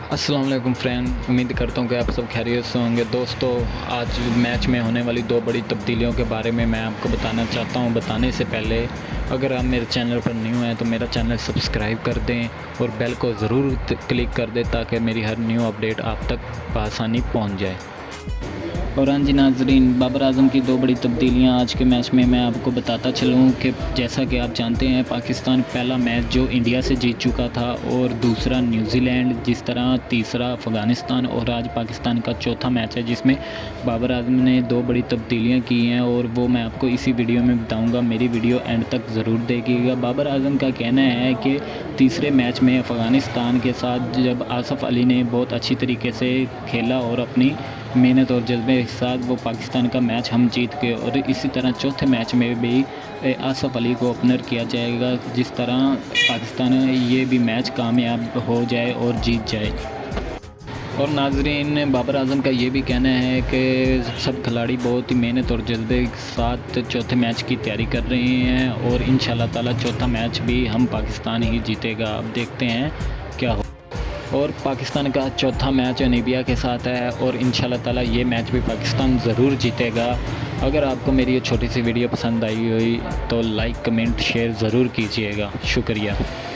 अस्सलाम वालेकुम फ्रेंड, उम्मीद करता हूँ कि आप सब खैरियत से होंगे। दोस्तों, आज मैच में होने वाली दो बड़ी तब्दीलियों के बारे में मैं आपको बताना चाहता हूँ। बताने से पहले अगर आप मेरे चैनल पर न्यू हैं तो मेरा चैनल सब्सक्राइब कर दें और बेल को ज़रूर क्लिक कर दें ताकि मेरी हर न्यू अपडेट आप तक बआसानी पहुँच जाए। और हाँ जी नाजरीन, बाबर आजम की दो बड़ी तब्दीलियाँ आज के मैच में मैं आपको बताता चलूँ कि जैसा कि आप जानते हैं पाकिस्तान पहला मैच जो इंडिया से जीत चुका था और दूसरा न्यूजीलैंड, जिस तरह तीसरा अफ़गानिस्तान और आज पाकिस्तान का चौथा मैच है जिसमें बाबर आजम ने दो बड़ी तब्दीलियाँ की हैं और वो मैं आपको इसी वीडियो में बताऊँगा। मेरी वीडियो एंड तक ज़रूर देखिएगा। बाबर आजम का कहना है कि तीसरे मैच में अफ़गानिस्तान के साथ जब आसफ़ अली ने बहुत अच्छी तरीके से खेला और अपनी मेहनत और जज्बे के साथ वो पाकिस्तान का मैच हम जीत गए, और इसी तरह चौथे मैच में भी आसफ़ अली को ओपनर किया जाएगा जिस तरह पाकिस्तान ये भी मैच कामयाब हो जाए और जीत जाए। और नाजरीन, बाबर आजम का ये भी कहना है कि सब खिलाड़ी बहुत ही मेहनत और जज्बे के साथ चौथे मैच की तैयारी कर रहे हैं और इंशाल्लाह ताला चौथा मैच भी हम पाकिस्तान ही जीतेगा। अब देखते हैं क्या हो। और पाकिस्तान का चौथा मैच नामीबिया के साथ है और इंशाल्लाह ताला ये मैच भी पाकिस्तान ज़रूर जीतेगा। अगर आपको मेरी ये छोटी सी वीडियो पसंद आई हुई तो लाइक, कमेंट, शेयर ज़रूर कीजिएगा। शुक्रिया।